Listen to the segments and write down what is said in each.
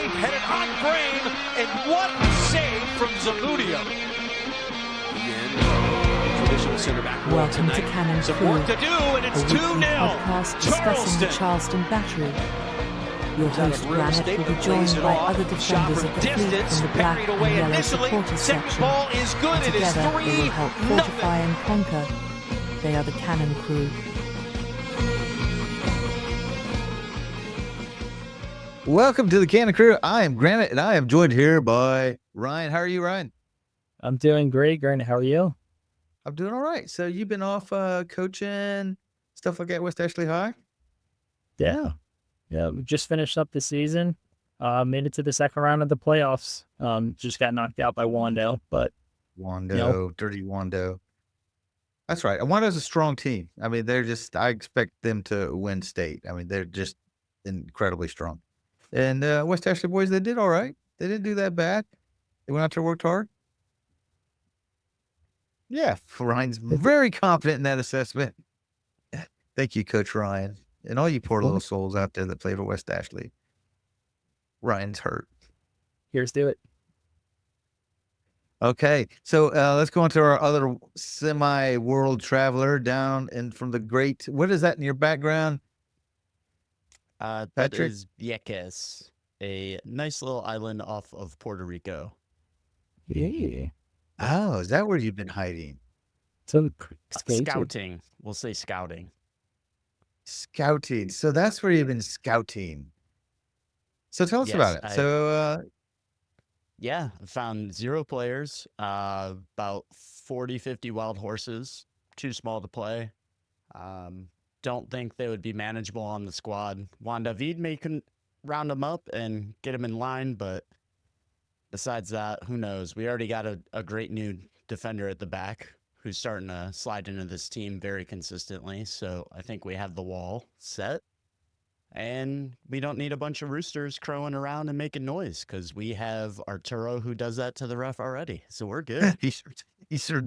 safe, headed on frame, and what a save from Zamudio. Traditional center back. Welcome to Cannon Some Crew, work to do, and it's a 2-0. weekly podcast discussing the Charleston Battery. Your host Granite will be joined by other defenders of the fleet from the black and yellow supporters section. Ball is good. It is Together, they will 3-0. help fortify and conquer. They are the Cannon Crew. Welcome to the Cannon Crew. I am Granite, and I am joined here by Ryan. How are you, Ryan? I'm doing great, Granite. How are you? I'm doing all right. So you've been off coaching, stuff like that, West Ashley High? Yeah. We just finished up the season. Made it to the second round of the playoffs. Just got knocked out by Wando, but Wando, dirty Wando. That's right. Wando's a strong team. I mean, I expect them to win state. I mean, they're just incredibly strong. And West Ashley boys, they did all right. They didn't do that bad. They went out there and worked hard. Yeah, Ryan's very confident in that assessment. Thank you, Coach Ryan. And all you poor little souls out there that play for West Ashley. Ryan's hurt. Here's to it. Okay, so let's go on to our other semi-world traveler down and from the great. What is that in your background? That Patrick? is Vieques, a nice little island off of Puerto Rico. Yeah. Oh, is that where you've been hiding? So Scouting. We'll say scouting. Scouting. So that's where you've been scouting. So tell us Yes, about it. Yeah, I found 0 players, about 40, 50 wild horses, too small to play. Don't think they would be manageable on the squad. Juan David may round them up and get them in line, but besides that, who knows? We already got a great new defender at the back who's starting to slide into this team very consistently. So I think we have the wall set. And we don't need a bunch of roosters crowing around and making noise because we have Arturo who does that to the ref already. So we're good. He sure.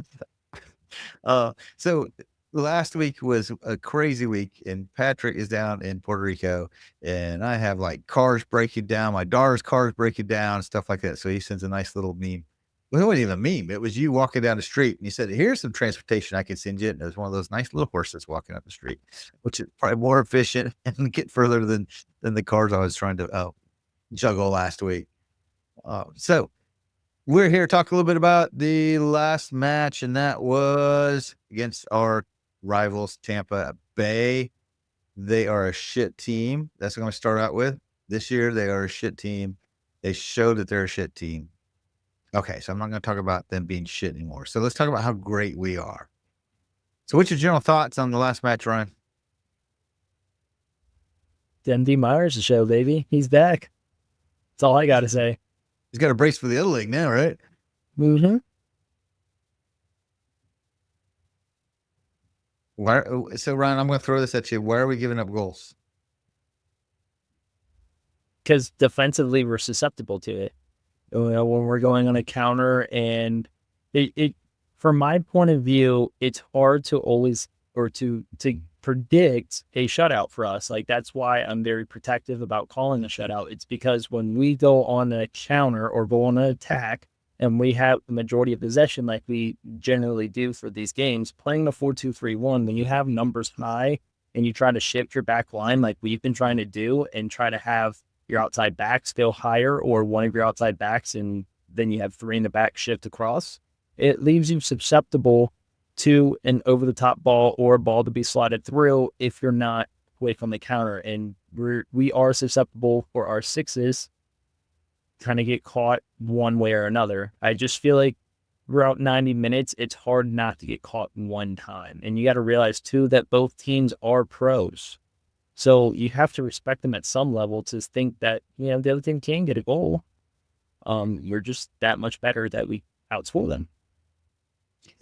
So last week was a crazy week, and Patrick is down in Puerto Rico, and I have like cars breaking down, my daughter's cars breaking down, stuff like that. So he sends a nice little meme. Well, it wasn't even a meme. It was you walking down the street, and you said, "Here's some transportation I can send you." And it was one of those nice little horses walking up the street, which is probably more efficient and get further than the cars I was trying to juggle last week. So we're here to talk a little bit about the last match, and that was against our rivals, Tampa Bay. They are a shit team. That's what I'm going to start out with. This year, they are a shit team. They showed that they're a shit team. Okay, so I'm not going to talk about them being shit anymore. So let's talk about how great we are. So what's your general thoughts on the last match, Ryan? MD Myers the show, baby. He's back. That's all I got to say. He's got a brace for the other league now, right? Mm-hmm. So, Ryan, I'm going to throw this at you. Why are we giving up goals? Because defensively, we're susceptible to it. When we're going on a counter, and it from my point of view, it's hard to always or to predict a shutout for us. Like, that's why I'm very protective about calling a shutout. It's because when we go on a counter or go on an attack and we have the majority of possession like we generally do for these games, playing the 4-2-3-1, when you have numbers high and you try to shift your back line like we've been trying to do and try to have your outside backs still higher or one of your outside backs and then you have 3 in the back shift across, it leaves you susceptible to an over-the-top ball or a ball to be slotted through if you're not quick on the counter. And we are susceptible for our sixes trying to get caught one way or another. I just feel like throughout 90 minutes, it's hard not to get caught one time. And you got to realize, too, that both teams are pros. So you have to respect them at some level to think that, the other team can get a goal. We're just that much better that we outscore them.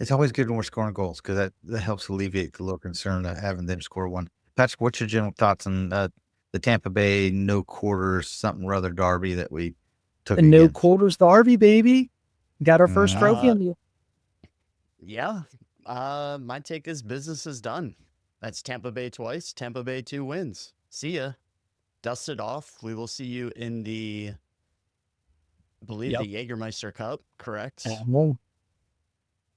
It's always good when we're scoring goals because that helps alleviate the little concern of having them score one. Patrick, what's your general thoughts on the Tampa Bay no quarters something or other derby that we took? And no quarters derby, baby. Got our first trophy on you. Yeah. My take is business is done. That's Tampa Bay twice. Tampa Bay 2 wins. See ya. Dust it off. We will see you in the believe Yep. the Jägermeister Cup, correct? Well,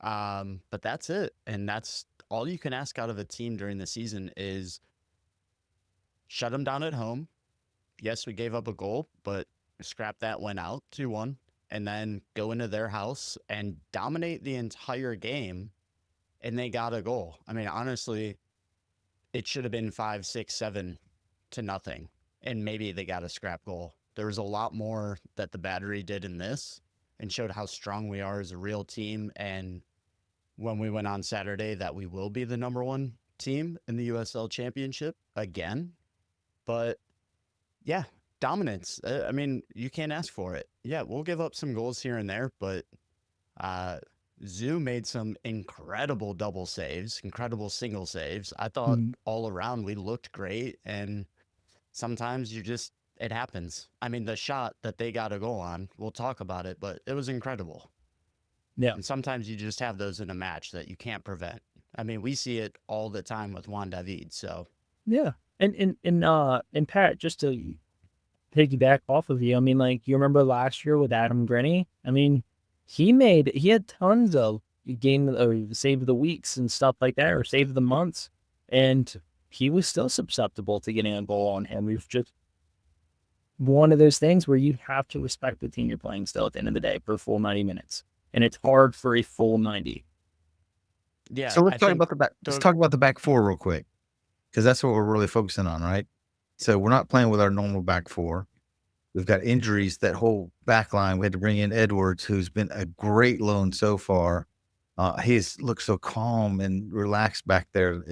But that's it. And that's all you can ask out of a team during the season is shut them down at home. Yes, we gave up a goal, but scrap that, went out 2-1, and then go into their house and dominate the entire game. And they got a goal. I mean, honestly, it should have been 5, 6, 7 to nothing. And maybe they got a scrap goal. There was a lot more that the Battery did in this and showed how strong we are as a real team. And when we went on Saturday, that we will be the #1 team in the USL Championship again. But yeah, dominance. I mean, you can't ask for it. Yeah, we'll give up some goals here and there, but Zoo made some incredible double saves, incredible single saves. I thought all around we looked great, and sometimes it happens. I mean, the shot that they got a goal on, we'll talk about it, but it was incredible. yeah. And sometimes you just have those in a match that you can't prevent. I mean, we see it all the time with Juan David. So Yeah. And Pat, just to piggyback off of you, I mean, like, you remember last year with Adam Grenny? I mean, he had tons of game or save of the weeks and stuff like that, or save of the months, and he was still susceptible to getting a goal on him. We've just one of those things where you have to respect the team you're playing still at the end of the day for a full 90 minutes. And it's hard for a full 90. yeah, So I let's talk think about the back. Let's talk about the back four real quick, because that's what we're really focusing on, right? So we're not playing with our normal back four. We've got injuries that whole back line. We had to bring in Edwards, who's been a great loan so far. He's looked so calm and relaxed back there,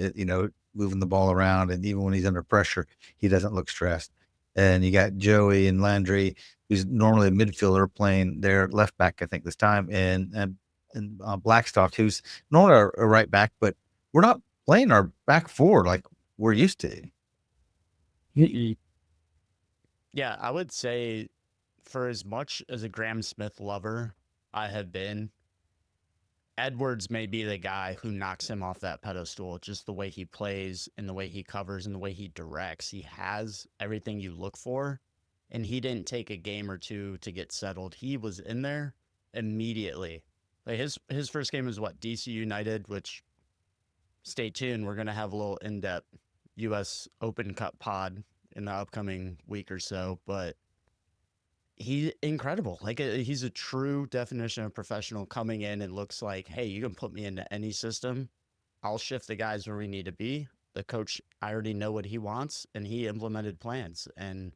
moving the ball around. And even when he's under pressure, he doesn't look stressed. And you got Joey and Landry, who's normally a midfielder, playing their left back, I think, this time. And Blackstock, who's normally a right back, but we're not playing our back four like we're used to. Yeah, I would say for as much as a Graham Smith lover I have been, Edwards may be the guy who knocks him off that pedestal. Just the way he plays and the way he covers and the way he directs. He has everything you look for, and he didn't take a game or two to get settled. He was in there immediately. Like his first game was what, DC United, which stay tuned. We're gonna have a little in-depth US Open Cup pod in the upcoming week or so, but he's incredible. Like he's a true definition of professional, coming in and looks like, hey, you can put me into any system. I'll shift the guys where we need to be. The coach, I already know what he wants, and he implemented plans. And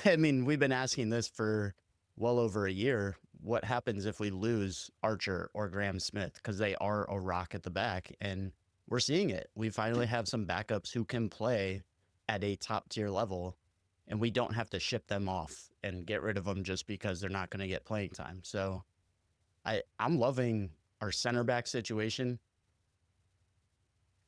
I mean, we've been asking this for well over a year. What happens if we lose Archer or Graham Smith? Because they are a rock at the back, and we're seeing it. We finally have some backups who can play at a top tier level, and we don't have to ship them off and get rid of them just because they're not going to get playing time. So I'm loving our center back situation.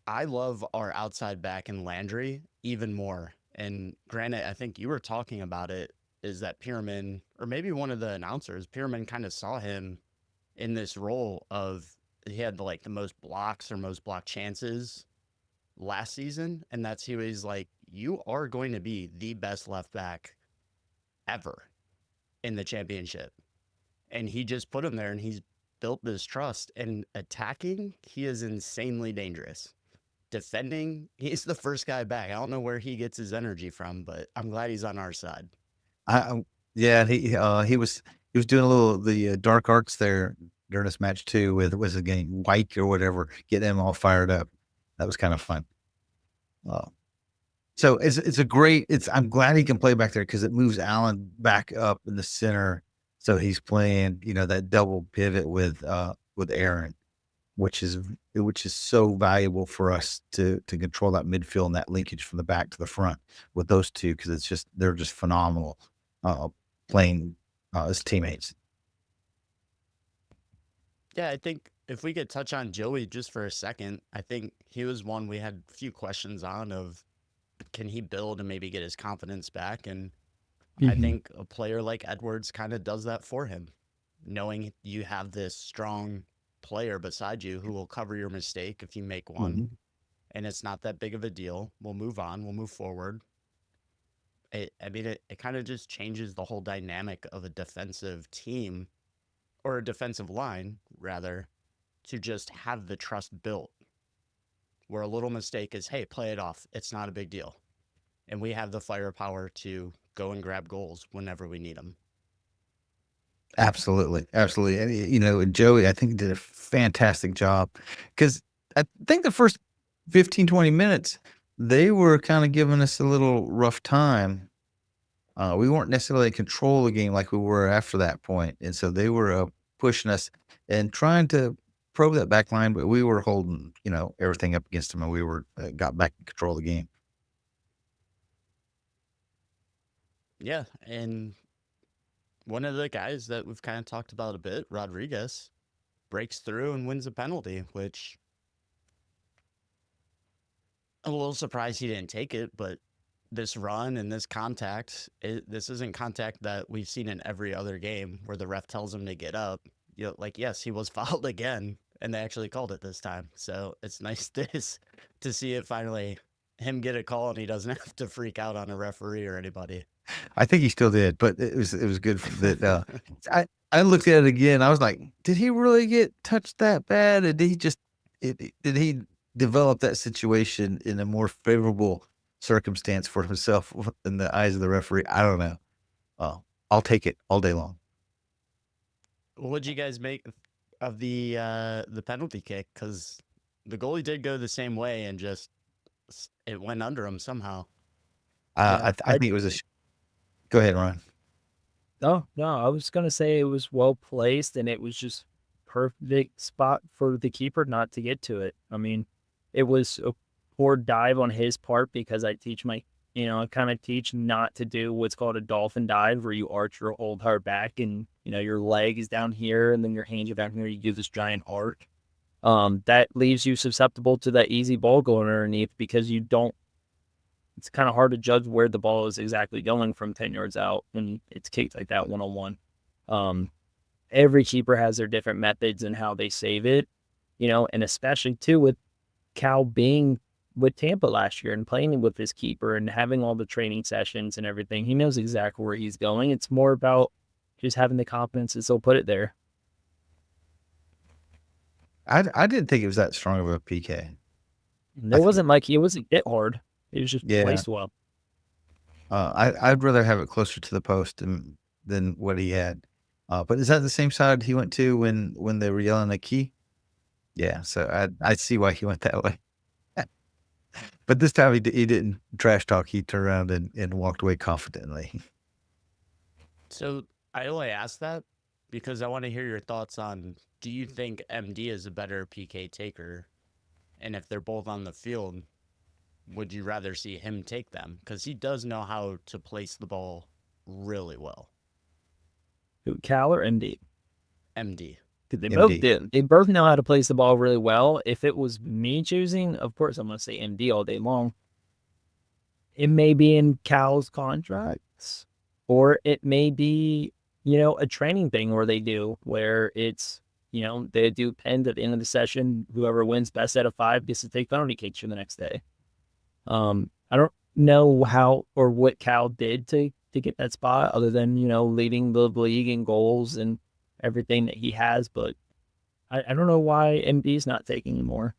I love our outside back in Landry even more. And granted, I think you were talking about it, is that Pierman, or maybe one of the announcers, Pierman kind of saw him in this role of, he had like the most blocks or most block chances last season. And that's, he was like, you are going to be the best left back ever in the championship. And he just put him there, and he's built this trust. And attacking, he is insanely dangerous. Defending, he's the first guy back. I don't know where he gets his energy from, but I'm glad he's on our side. Yeah, he was doing a little the dark arts there during this match too, with was it getting White or whatever, getting them all fired up. That was kind of fun. So it's a great. I'm glad he can play back there, because it moves Allen back up in the center, so he's playing that double pivot with Aaron, which is so valuable for us to control that midfield and that linkage from the back to the front with those two, because they're just phenomenal playing as teammates. Yeah, I think if we could touch on Joey just for a second, I think he was one we had a few questions on of, can he build and maybe get his confidence back? And I think a player like Edwards kind of does that for him, knowing you have this strong player beside you who will cover your mistake if you make one. And it's not that big of a deal. We'll move on. We'll move forward. it kind of just changes the whole dynamic of a defensive team, or a defensive line, rather, to just have the trust built, where a little mistake is, hey, play it off. It's not a big deal. And we have the firepower to go and grab goals whenever we need them. Absolutely. Absolutely. And Joey, I think, did a fantastic job, because I think the first 15, 20 minutes, they were kind of giving us a little rough time. We weren't necessarily in control of the game like we were after that point. And so they were pushing us and trying to probe that back line, but we were holding, everything up against them, and we were got back in control of the game. Yeah, and one of the guys that we've kind of talked about a bit, Rodriguez, breaks through and wins a penalty, which I'm a little surprised he didn't take it, but this run and this contact, this isn't contact that we've seen in every other game where the ref tells him to get up. Yes, he was fouled again, and they actually called it this time. So it's nice to see it finally, him get a call, and he doesn't have to freak out on a referee or anybody. I think he still did, but it was good that I looked at it again. I was like, did he really get touched that bad? Or did he develop that situation in a more favorable circumstance for himself in the eyes of the referee? I don't know. I'll take it all day long. What'd you guys make of the penalty kick? Because the goalie did go the same way, and just it went under him somehow. I think it was Go ahead, Ron. No, I was gonna say it was well placed, and it was just perfect spot for the keeper not to get to it. I mean, it was a poor dive on his part, because I teach I kind of teach not to do what's called a dolphin dive, where you arch your whole entire back, and your leg is down here, and then your hands are down here. You do this giant arc. That leaves you susceptible to that easy ball going underneath, because it's kind of hard to judge where the ball is exactly going from 10 yards out, and it's kicked like that one-on-one. Every keeper has their different methods and how they save it, and especially too with Cal being with Tampa last year and playing with his keeper and having all the training sessions and everything. He knows exactly where he's going. It's more about just having the confidence to still put it there. I didn't think it was that strong of a PK. It wasn't hit hard. It was just placed well. I'd rather have it closer to the post than what he had. But is that the same side he went to when they were yelling at Key? Yeah, so I see why he went that way. But this time he didn't trash talk. He turned around and walked away confidently. So I only asked that because I want to hear your thoughts on, do you think MD is a better PK taker? And if they're both on the field, would you rather see him take them? Because he does know how to place the ball really well. Cal or MD? MD. They both did. They both know how to place the ball really well. If it was me choosing, of course I'm going to say MD all day long. It may be in Cal's contracts, or it may be, a training thing where it's, they do pens at the end of the session. Whoever wins best out of 5 gets to take penalty kicks for the next day. I don't know how or what Cal did to get that spot, other than, leading the league in goals and everything that he has, but I don't know why MD's not taking anymore.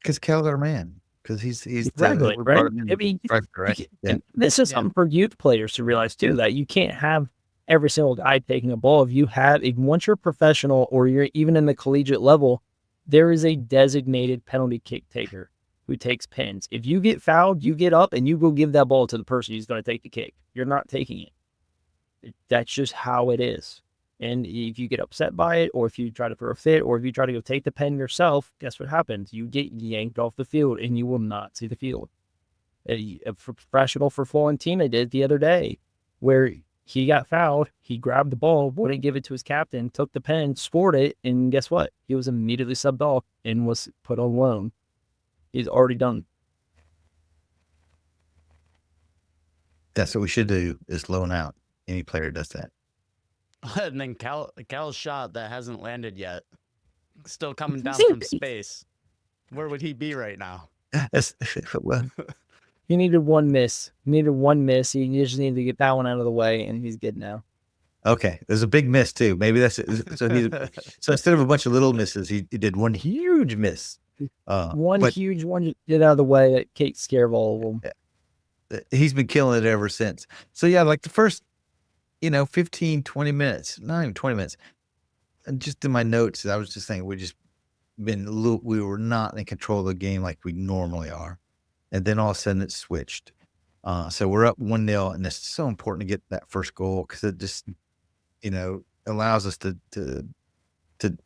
Because Cal's our man. Because he's exactly right. I mean, right. Yeah. This is something for youth players to realize too, that you can't have every single guy taking a ball. Once you're professional, or you're even in the collegiate level, there is a designated penalty kick taker who takes pens. If you get fouled, you get up and you go give that ball to the person who's going to take the kick. You're not taking it. That's just how it is. And if you get upset by it, or if you try to throw a fit, or if you try to go take the pen yourself, guess what happens? You get yanked off the field, and you will not see the field. A professional for Florentine did it the other day, where he got fouled, he grabbed the ball, wouldn't give it to his captain, took the pen, scored it, and guess what? He was immediately subbed off and was put on loan. He's already done. That's what we should do, is loan out. Any player does that. And then Cal's shot that hasn't landed yet, still coming down from space. Where would he be right now? Well, He needed one miss. He needed one miss. He just needed to get that one out of the way, and he's good now. okay, there's a big miss too. Maybe that's it. So instead of a bunch of little misses, he did one huge miss. One But huge one, get out of the way. That takes care of all of them. he's been killing it ever since. So yeah, like the first, 15, 20 minutes, not even 20 minutes. And just in my notes, I was just saying we were not in control of the game like we normally are. And then all of a sudden it switched. So we're up 1-0, and it's so important to get that first goal because it just, allows us to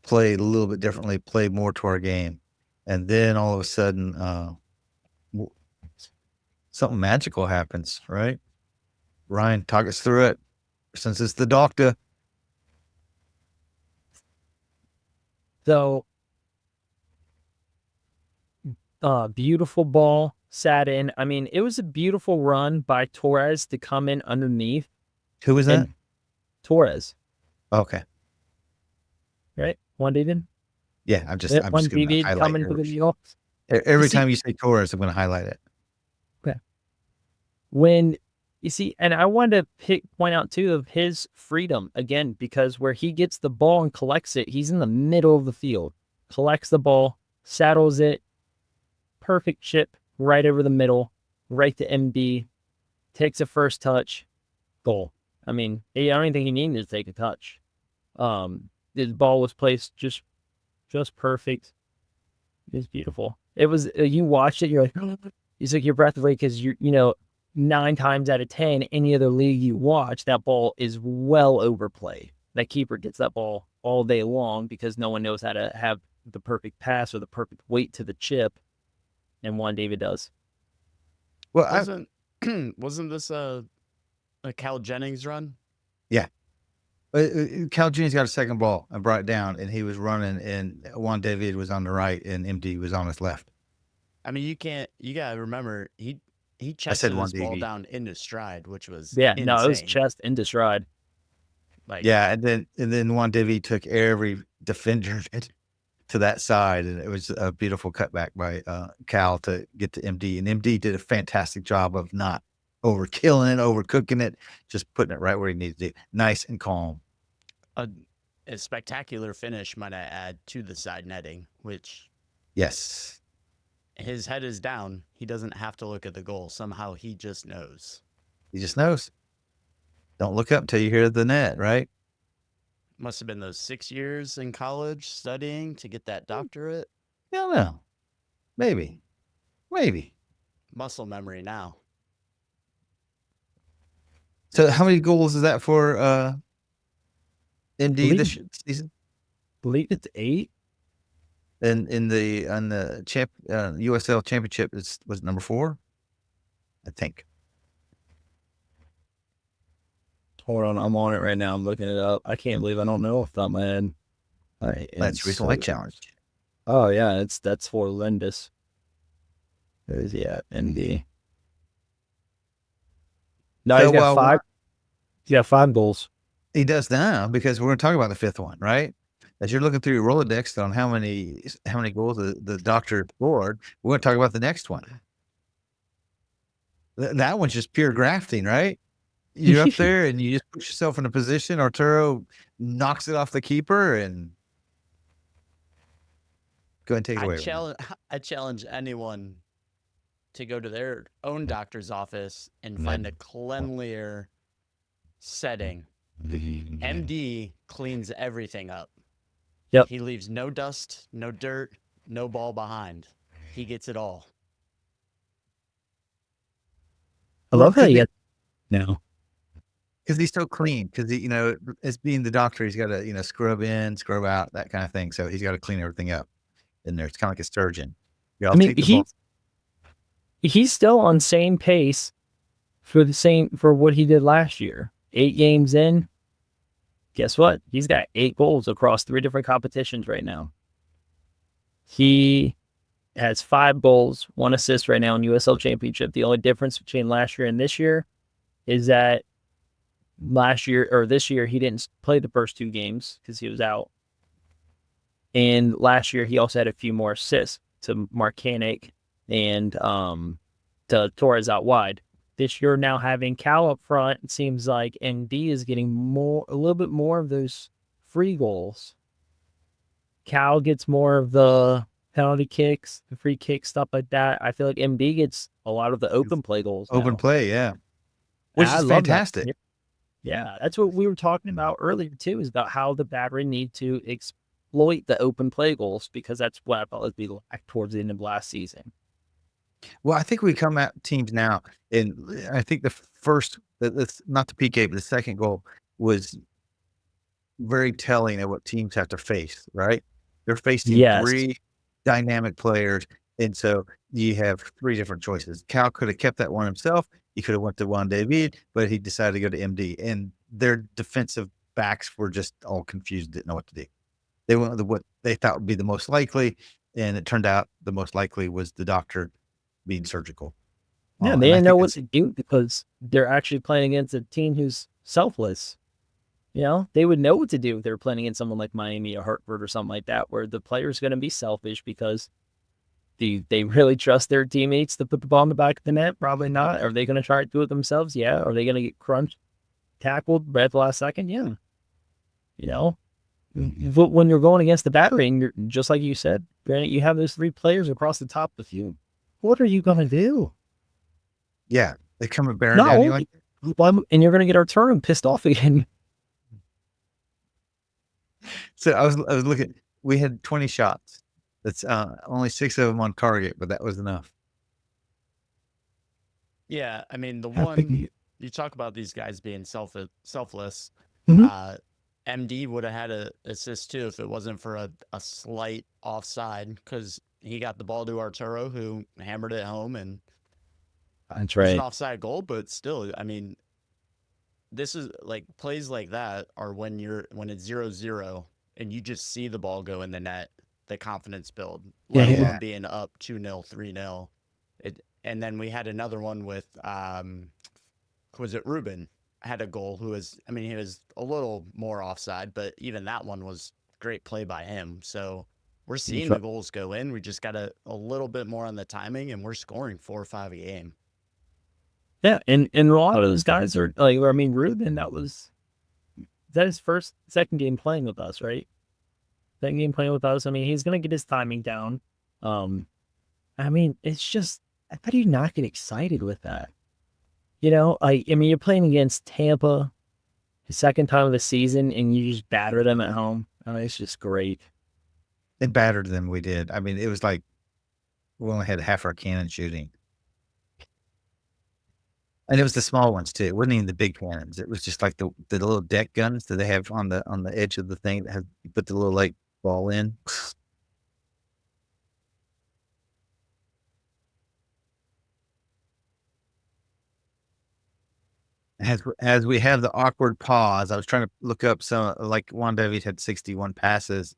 play a little bit differently, play more to our game. And then all of a sudden, something magical happens, right? Ryan, talk us through it since it's the doctor. So, beautiful ball sat in. I mean, it was a beautiful run by Torres to come in underneath. Who was that? And Torres, Okay. right? Juan David? Yeah, I'm just Juan going to David highlight coming for the deal. every see- time you say Torres, I'm going to highlight it. When you see, and I wanted to point out too of his freedom again, because where he gets the ball and collects it, he's in the middle of the field, collects the ball, saddles it, perfect chip right over the middle, right to MD, takes a first touch, goal. I mean, I don't even think he needed to take a touch. His ball was placed just perfect. It was beautiful. It was, you watched it, you're like, you took your breath away because 9 times out of 10, any other league you watch, that ball is well overplayed. That keeper gets that ball all day long because no one knows how to have the perfect pass or the perfect weight to the chip, and Juan David does. Well, Wasn't this a Cal Jennings run? Cal Jennings got a second ball and brought it down, and he was running, and Juan David was on the right, and MD was on his left. I mean, you gotta remember he said chested Juan this ball David. down into stride, which was Yeah, insane. no, it was chest into stride. Like, Yeah, and then Juan David took every defender to that side, and it was a beautiful cutback by Cal to get to MD, and MD did a fantastic job of not overkilling it, overcooking it, just putting it right where he needed to. Nice and calm. a spectacular finish, might I add, to the side netting, which Yes. his head is down. He doesn't have to look at the goal. Somehow he just knows. He just knows. Don't look up till you hear the net, right? Must have been those 6 years in college studying to get that doctorate. I don't know. Maybe. Muscle memory now. So how many goals is that for MD this season? Believe it's 8. And on the USL Championship was number 4, I think. Hold on, I'm on it right now. I'm looking it up. I can't believe I don't know off the top of my head. That's the reason why I challenged. Oh yeah, that's for Lindis. There's ND. No, So, he's got 5. He's got 5 goals. He does now because we're going to talk about the 5th one, right? As you're looking through your Rolodex on how many goals the doctor scored, we're going to talk about the next one. That one's just pure grafting, right? You're up there and you just put yourself in a position. Arturo knocks it off the keeper and go ahead and take it away. I challenge anyone to go to their own doctor's office and find a cleanlier setting. MD cleans everything up. Yep. He leaves no dust, no dirt, no ball behind. He gets it all. I love how you get now. Because he's so clean. Because as being the doctor, he's got to scrub in, scrub out, that kind of thing. So he's got to clean everything up in there. It's kind of like a surgeon. I mean, he's still on same pace for what he did last year. 8 games in. Guess what? He's got 8 goals across 3 different competitions right now. He has 5 goals, 1 assist right now in USL Championship. The only difference between last year and this year is that this year he didn't play the first 2 games because he was out. And last year he also had a few more assists to Marcanic and to Torres out wide. This year now having Cal up front, it seems like MD is getting a little bit more of those free goals. Cal gets more of the penalty kicks, the free kicks, stuff like that. I feel like MD gets a lot of the open play goals. Open now. play, yeah. Which I is love that. fantastic. Yeah, that's what we were talking about earlier too, is about how the Battery need to exploit the open play goals, because that's what I felt like we lacked towards the end of last season. Well, I think we come at teams now, and I think the first, not the PK, but the second goal was very telling of what teams have to face, right? They're facing Yes. 3 dynamic players, and so you have 3 different choices. Cal could have kept that one himself. He could have went to Juan David, but he decided to go to MD, and their defensive backs were just all confused, didn't know what to do. They went with what they thought would be the most likely, and it turned out the most likely was the doctor being surgical. Yeah, they didn't know what to do, because they're actually playing against a team who's selfless. You know, they would know what to do if they were playing against someone like Miami or Hartford or something like that, where the player's going to be selfish because they really trust their teammates to put the ball in the back of the net. Probably not. Are they going to try to do it themselves? Yeah. Are they going to get crunched, tackled right at the last second? Yeah. You know, but when you're going against the Battery, and you're just like you said, granted, you have those 3 players across the top of the field. What are you going to do? Yeah, they come and bearing down you like, and you're going to get our turn pissed off again. So I was looking. We had 20 shots. That's only 6 of them on target, but that was enough. Yeah, I mean, the one you talk about these guys being selfless. Mhm. MD would have had an assist too if it wasn't for a slight offside, because he got the ball to Arturo, who hammered it home, and That's it was an right. offside goal. But still, I mean, this is like plays like that are when it's 0-0 and you just see the ball go in the net, the confidence build, let Yeah. alone being up 2-0, 3-0. And then we had another one with was it Ruben had a goal who was, I mean, he was a little more offside, but even that one was great play by him. So we're seeing the goals go in. We just got a little bit more on the timing, and we're scoring 4 or 5 a game. Yeah, and a lot of those guys are like, I mean, Ruben, is that his second game playing with us, right? Second game playing with us. I mean, he's gonna get his timing down. I mean, it's just, how do you not get excited with that? You know, I mean, you're playing against Tampa, the second time of the season, and you just batter them at home. I mean, it's just great. It battered them. We did. I mean, it was like we only had half our cannon shooting. And it was the small ones too. It wasn't even the big cannons. It was just like the little deck guns that they have on the edge of the thing that has, you put the little like ball in. As we have the awkward pause, I was trying to look up some, like Juan David had 61 passes.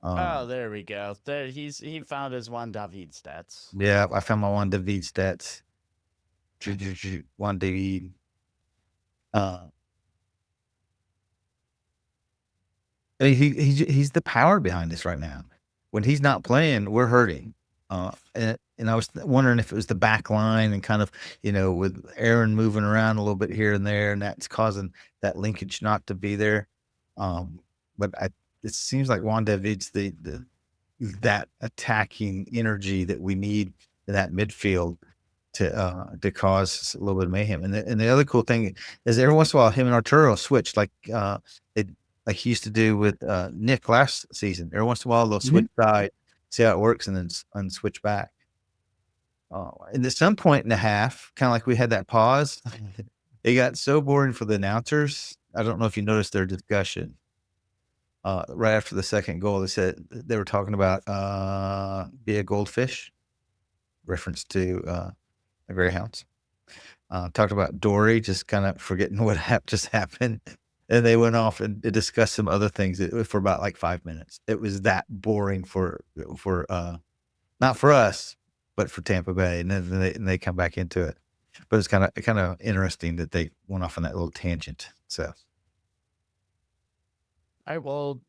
Oh, there we go. There he found his Juan David stats. Yeah, I found my Juan David stats. Juan David. He's the power behind this right now. When he's not playing, we're hurting. And I was wondering if it was the back line and kind of, you know, with Aaron moving around a little bit here and there, and that's causing that linkage not to be there. But it seems like Juan David's that attacking energy that we need in that midfield to cause a little bit of mayhem. And the other cool thing is every once in a while, him and Arturo switch like he used to do with Nick last season. Every once in a while, they'll switch side, see how it works, and then switch back. And at some point in the half, kind of like we had that pause, it got so boring for the announcers. I don't know if you noticed their discussion. Right after the second goal, they said they were talking about be a goldfish, reference to the Greyhounds. Talked about Dory, just kind of forgetting what just happened. And they went off and discussed some other things for about like 5 minutes. It was that boring for not for us, but for Tampa Bay. And then they come back into it. But it's kind of interesting that they went off on that little tangent. So, All right, well,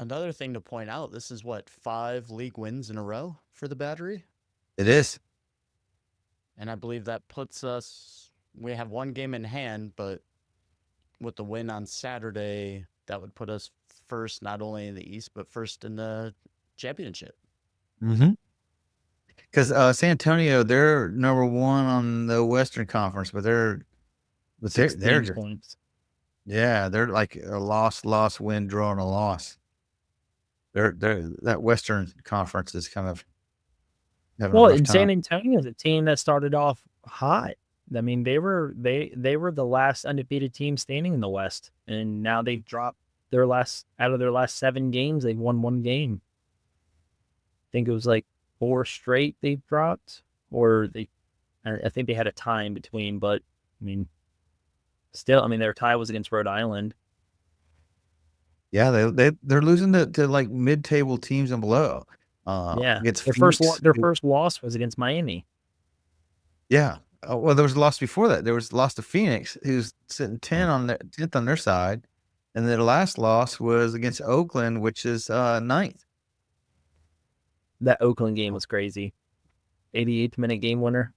another thing to point out, this is what, 5 league wins in a row for the Battery? It is. And I believe that puts us, we have 1 game in hand, but with the win on Saturday, that would put us first, not only in the East, but first in the championship. Mm-hmm. Because San Antonio, they're number 1 on the Western Conference, but they're 16 points. Yeah, they're like a loss, win, draw, and a loss. They're that Western Conference is kind of having a rough in time. San Antonio is a team that started off hot. I mean, they were the last undefeated team standing in the West, and now they've dropped out of their last 7 games, they've won 1 game. I think it was like 4 straight they've dropped, or I think they had a tie in between, but I mean, still, I mean, their tie was against Rhode Island. Yeah, they're losing to like mid-table teams and below. Against their Phoenix. first loss was against Miami. Yeah. Well, there was a loss before that. There was a loss to Phoenix, who's sitting 10th on their side, and their last loss was against Oakland, which is 9th. That Oakland game was crazy. 88th minute game winner.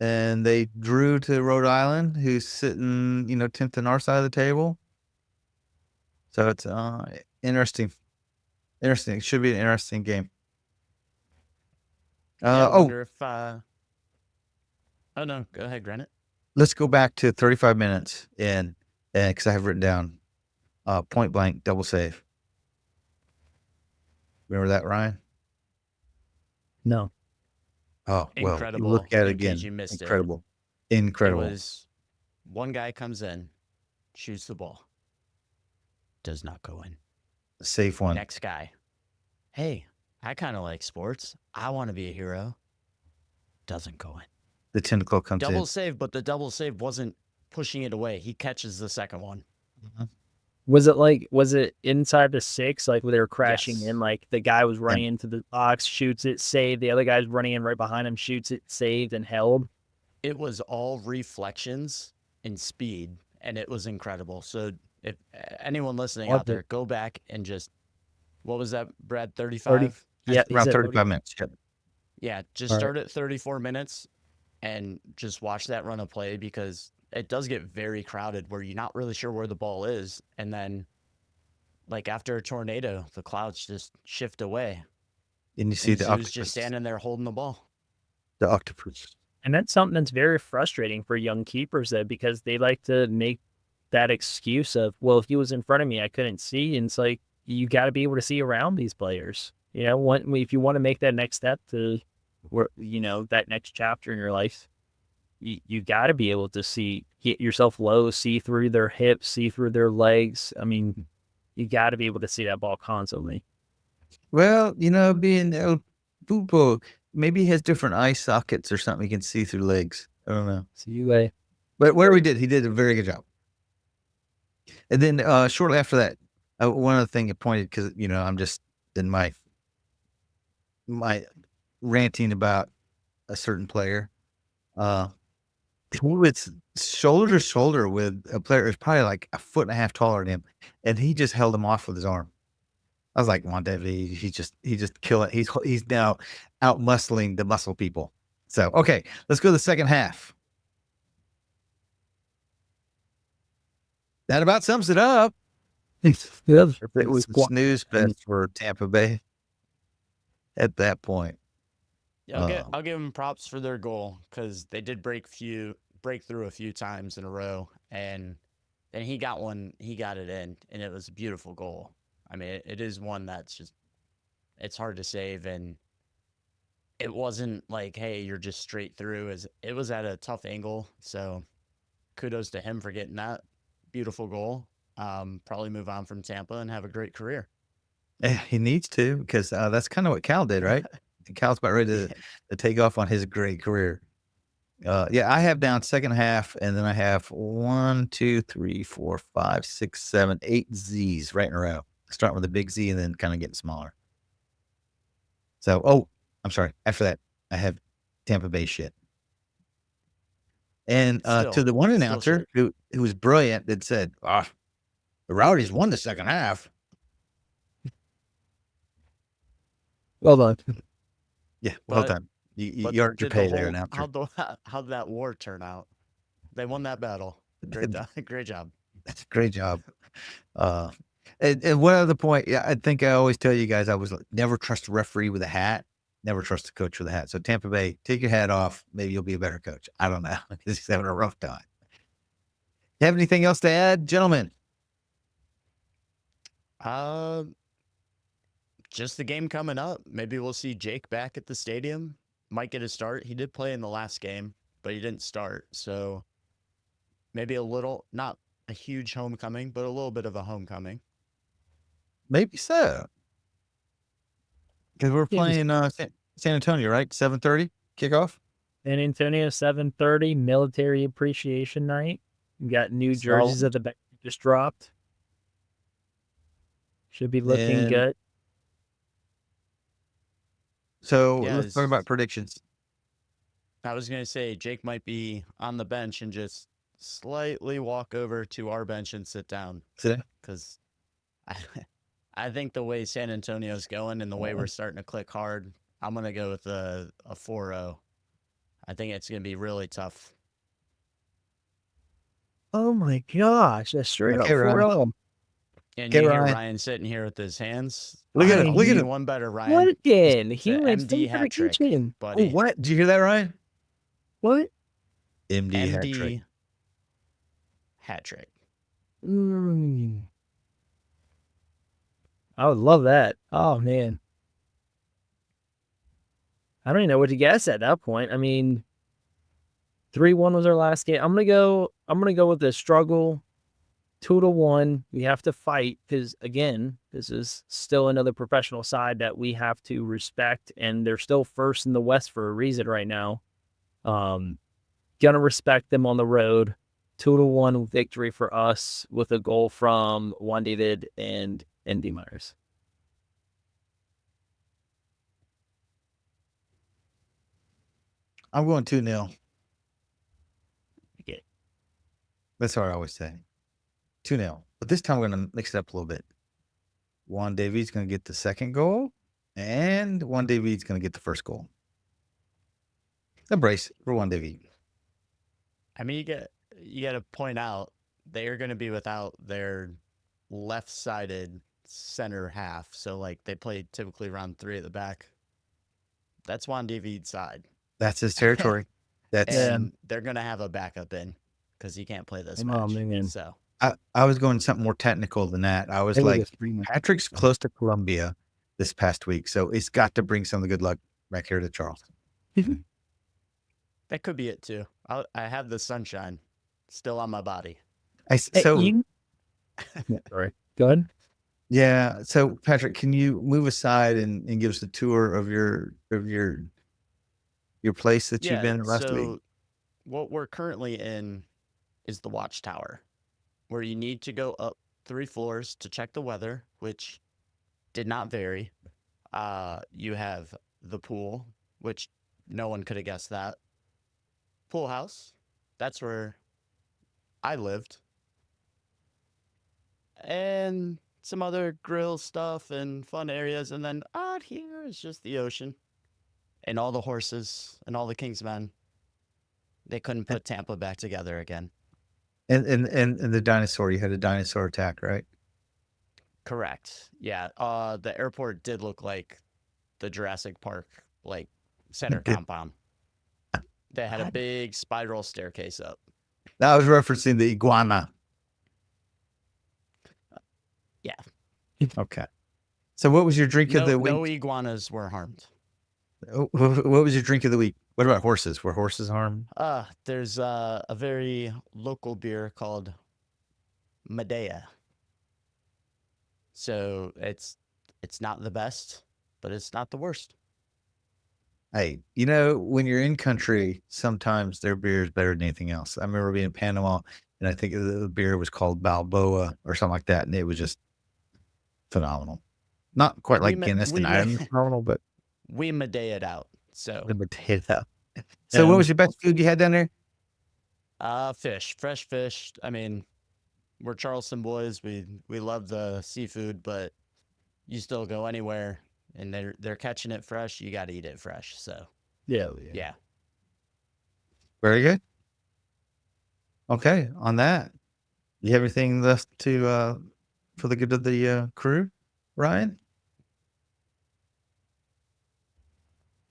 And they drew to Rhode Island, who's sitting 10th on our side of the table. So it's interesting. It should be an interesting game. I wonder if oh no, go ahead, Granite. Let's go back to 35 minutes and because I have written down point blank double save. Remember that, Ryan? No. Oh, well, Incredible. look at it in case again. you missed it. Incredible. It was one guy comes in, shoots the ball, does not go in. Safe one. Next guy, hey, I kind of like sports. I want to be a hero. Doesn't go in. The tentacle comes in. Double save, but the double save wasn't pushing it away. He catches the second one. Mhm. Was it inside the 6, like where they were crashing Yes. in, like the guy was running into the box, shoots it, saved, the other guy's running in right behind him, shoots it, saved, and held? It was all reflections and speed, and it was incredible. So if anyone listening out there, go back and just, what was that, Brad, 35? Yeah, Around 35 minutes. Yep. Yeah, just start at 34 minutes and just watch that run of play, because it does get very crowded where you're not really sure where the ball is. And then, like after a tornado, the clouds just shift away. And you see And the Sue's octopus. just standing there holding the ball. The octopus. And that's something that's very frustrating for young keepers, though, because they like to make that excuse of, well, if he was in front of me, I couldn't see. And it's like, you got to be able to see around these players. You know, if you want to make that next step to, that next chapter in your life, you got to be able to hit yourself low, see through their hips, see through their legs. I mean, you got to be able to see that ball constantly. Well, being El Pulpo, maybe he has different eye sockets or something. He can see through legs. I don't know. But whatever he did a very good job. And then shortly after that, one other thing it pointed, because I'm just in my ranting about a certain player. He was shoulder to shoulder with a player who's probably like a foot and a half taller than him, and he just held him off with his arm. I was like, Juan David, he just kill it. He's now out muscling the muscle people. So okay, let's go to the second half. That about sums it up. It was snooze fest for Tampa Bay at that point. Yeah, I'll give them props for their goal, because they did break through a few times in a row, and then he got it in, and it was a beautiful goal. I mean, it is one that's just, it's hard to save, and it wasn't like, hey, you're just straight through. It was at a tough angle, so kudos to him for getting that beautiful goal. Probably move on from Tampa and have a great career. He needs to, because that's kind of what Cal did, right? Cal's about ready to take off on his great career. I have down second half, and then I have 1, 2, 3, 4, 5, 6, 7, 8 Z's right in a row. Starting with a big Z and then kind of getting smaller. So, I'm sorry. After that, I have Tampa Bay shit. And to the one announcer who was brilliant, that said, the Rowdies won the second half. Well done. Yeah, well But- done. You But earned your did the pay there, whole- announcer. how'd that war turn out? They won that battle. Great job. That's a great job. And one other point, yeah, I think I always tell you guys, I was like, never trust a referee with a hat, never trust a coach with a hat. So Tampa Bay, take your hat off. Maybe you'll be a better coach. I don't know. He's having a rough time. You have anything else to add, gentlemen? Just the game coming up. Maybe we'll see Jake back at the stadium. Might get a start. He did play in the last game, but he didn't start. So maybe a little, not a huge homecoming, but a little bit of a homecoming. Maybe so. Because we're Yeah, playing San Antonio, right? 7:30 kickoff. San Antonio 7:30 Military Appreciation Night. We got new So- jerseys at the back just dropped. Should be looking And- good. So Yeah, let's talk about predictions. I was going to say Jake might be on the bench and just slightly walk over to our bench and sit down Sit down. because I think the way San Antonio's going and the way we're starting to click hard, I'm going to go with a 4-0. I think it's going to be really tough. Oh my gosh, that's straight Okay, up Ryan. 4-0. And Okay, you hear Ryan. Ryan sitting here with his hands. Look at I him, don't look at need him. One better, Ryan. What again? It's He a went MD hat trick, kitchen. buddy. Oh, what? Did you hear that, Ryan? What? MD hat MD trick. hat trick. I would love that. Oh man. I don't even know what to guess at that point. I mean, 3-1 was our last game. I'm gonna go with the struggle. 2-1. We have to fight because again, this is still another professional side that we have to respect, and they're still first in the West for a reason right now. Gonna respect them on the road. 2-1 victory for us with a goal from Juan David and Andy Myers. I'm going 2-0. Okay. That's what I always say. 2-0. But this time we're going to mix it up a little bit. Juan David's going to get the second goal, and Juan David's going to get the first goal. A brace for Juan David. I mean, you got to point out they are going to be without their left-sided center half. So like they play typically around 3 at the back. That's Juan David's side. That's his territory. That's And they're going to have a backup in because he can't play this Oh, match. man. So I was going something more technical than that. I was like, Patrick's close to Columbia this past week, so it's got to bring some of the good luck back here to Charleston. that could be it too. I have the sunshine still on my body. So Sorry. Go ahead. yeah, so Patrick, can you move aside and give us a tour of your place that you've been last week? What we're currently in is the watchtower, where you need to go up 3 floors to check the weather, which did not vary. You have the pool, which no one could have guessed that. Pool house, that's where I lived. And some other grill stuff and fun areas. And then out here is just the ocean and all the horses and all the Kingsmen. They couldn't put Tampa back together again. And the dinosaur, you had a dinosaur attack, right? Correct. Yeah. The airport did look like the Jurassic Park, like center compound. They had a big spiral staircase up. I was referencing the iguana. Yeah. Okay. So what was your drink of the week? No iguanas were harmed. What was your drink of the week? What about horses? Were horses harmed? There's a very local beer called Medea. So it's not the best, but it's not the worst. Hey, when you're in country, sometimes their beer is better than anything else. I remember being in Panama, and I think the beer was called Balboa or something like that, and it was just phenomenal. Not quite like Guinness and Ireland phenomenal, but we Medea'd out. So the potato. So what was your best food you had down there? fish, fresh fish. I mean, we're Charleston boys. We love the seafood, but you still go anywhere, and they're catching it fresh. You got to eat it fresh. So yeah. Very good. Okay, on that, you have anything left to for the good of the crew, Ryan?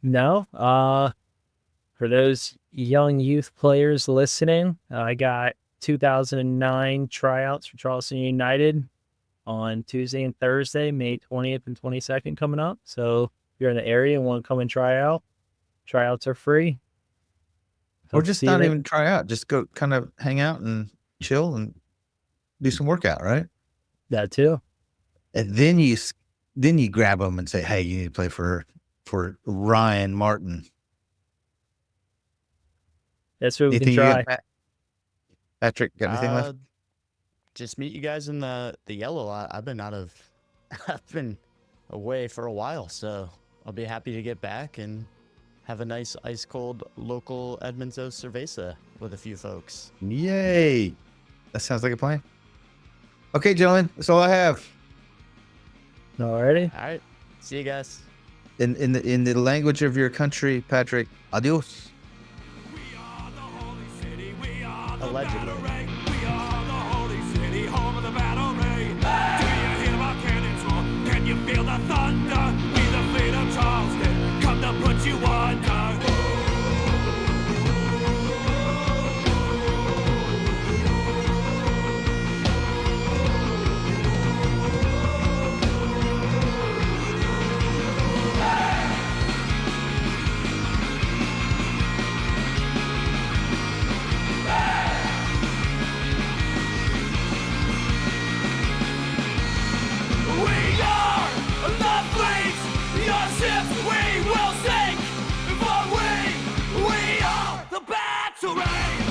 No. For those young youth players listening, I got 2009 tryouts for Charleston United on Tuesday and Thursday, May 20th and 22nd coming up. So if you're in the area and want to come and try out, tryouts are free. Or Hope to just see you not there. even try out. Just go kind of hang out and chill and do some workout, right? That too. And then you grab them and say, "Hey, you need to play for Ryan Martin." That's what we Anything can you try. got, Patrick? Got anything left? Just meet you guys in the yellow lot. I've been away for a while, so I'll be happy to get back and have a nice ice cold local Edmonds-O cerveza with a few folks. Yay! That sounds like a plan. Okay, gentlemen, that's all I have. Alrighty. All right, see you guys. In the language of your country, Patrick, adios. Allegedly. We are the holy city, home of the battery. Do you hear our cannons roar? Can you feel the thunder? We the fleet of Charleston, come to put you under. We are the fleet, your ships we will sink, for we are the battery.